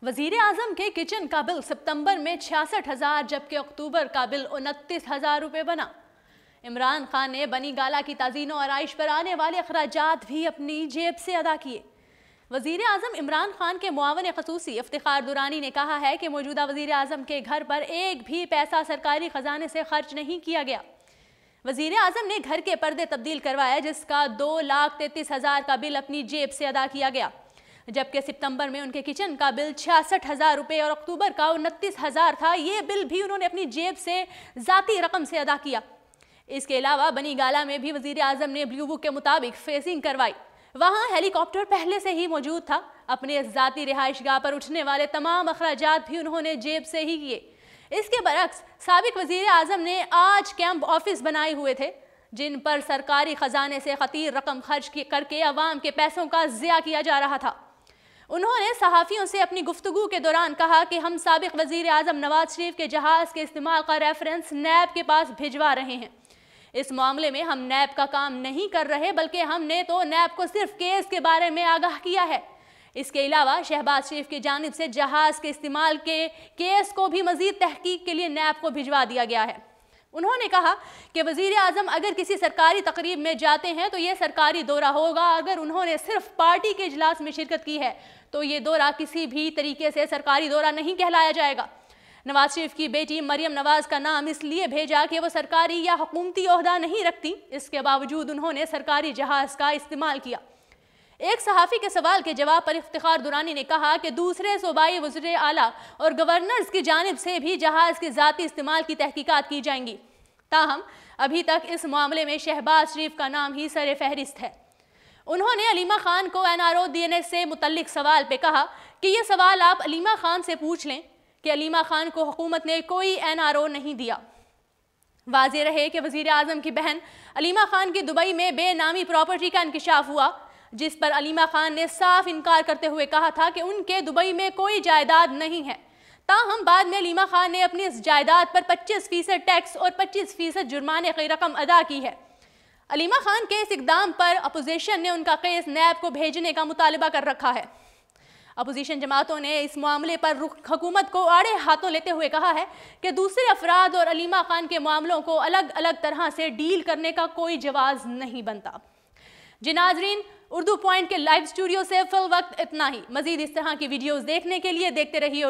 वजीर आजम के किचन का बिल सितंबर में 66,000 जबकि अक्टूबर का बिल 29,000 रुपये बना। इमरान खान ने बनी गाला की ताज़ीनो आराइश पर आने वाले अखराजात भी अपनी जेब से अदा किए। वजीर आजम इमरान खान के मुआवन खसूसी इफ्तिखार दुरानी ने कहा है कि मौजूदा वजीर आजम के घर पर एक भी पैसा सरकारी खजाने से खर्च नहीं किया गया। वजीर आजम ने घर के पर्दे तब्दील करवाए जिसका 2,33,000 का बिल अपनी जेब से अदा किया गया, जबकि सितंबर में उनके किचन का बिल 66,000 रुपये और अक्टूबर का 29,000 था। ये बिल भी उन्होंने अपनी जेब से ज़ाती रकम से अदा किया। इसके अलावा बनी गाला में भी वजीर आजम ने ब्लू बुक के मुताबिक फेसिंग करवाई। वहाँ हेलीकॉप्टर पहले से ही मौजूद था। अपने ज़ाती रिहाइशगाह पर उठने वाले तमाम अखराजात भी उन्होंने जेब से ही किए। इसके बरक्स साबिक वजीर आजम ने आज कैंप ऑफिस बनाए हुए थे जिन पर सरकारी खजाने से खतीर रकम खर्च करके अवाम के पैसों का ज़िया किया जा रहा था। उन्होंने सहाफ़ियों से अपनी गुफ्तगू के दौरान कहा कि हम साबिक वज़ीर आज़म नवाज शरीफ के जहाज़ के इस्तेमाल का रेफरेंस नैब के पास भिजवा रहे हैं। इस मामले में हम नैब का काम नहीं कर रहे बल्कि हमने तो नैब को सिर्फ केस के बारे में आगाह किया है। इसके अलावा शहबाज शरीफ की जानिब से जहाज़ के इस्तेमाल के केस को भी मज़ीद तहकीक के लिए नैब को भिजवा दिया गया है। उन्होंने कहा कि वज़ीर आज़म अगर किसी सरकारी तकरीब में जाते हैं तो ये सरकारी दौरा होगा। अगर उन्होंने सिर्फ पार्टी के इजलास में शिरकत की है तो ये दौरा किसी भी तरीके से सरकारी दौरा नहीं कहलाया जाएगा। नवाज शरीफ की बेटी मरियम नवाज का नाम इसलिए भेजा कि वो सरकारी या हुकूमती ओहदा नहीं रखती। इसके बावजूद उन्होंने सरकारी जहाज़ का इस्तेमाल किया। एक सहाफ़ी के सवाल के जवाब पर इफ्तिखार दुरानी ने कहा कि दूसरे सूबाई वज़ीर आला और गवर्नर्स की जानिब से भी जहाज़ के ज़ाती इस्तेमाल की तहकीकात की जाएंगी। ताहम अभी तक इस मामले में शहबाज शरीफ का नाम ही सर फहरिस्त है। उन्होंने अलीमा खान को NRO देने से मुतल्लिक सवाल पे कहा कि ये सवाल आप अलीमा खान से पूछ लें कि अलीमा खान को हुकूमत ने कोई NRO नहीं दिया। वाज़ेह रहे कि वज़ीर आज़म की बहन अलीमा खान की दुबई में बेनामी प्रॉपर्टी का इंकशाफ हुआ, जिस पर अलीमा खान ने साफ इनकार करते हुए कहा था कि उनके दुबई में कोई जायदाद नहीं है। ताहम बाद में अलीमा खान ने अपनी इस जायदाद पर 25% टैक्स और 25% जुर्माने की रकम अदा की है। अलीमा खान के इस इकदाम पर अपोजिशन ने उनका केस नैब को भेजने का मुतालबा कर रखा है। अपोजिशन जमातों ने इस मामले पर हुकूमत को आड़े हाथों लेते हुए कहा है कि दूसरे अफराद और अलीमा खान के मामलों को अलग अलग तरह से डील करने का कोई जवाज़ नहीं बनता। जी नाज़रीन, उर्दू पॉइंट के लाइव स्टूडियो से फिल वक्त इतना ही। मज़ीद इस तरह की वीडियोज़ देखने के लिए देखते रहिए।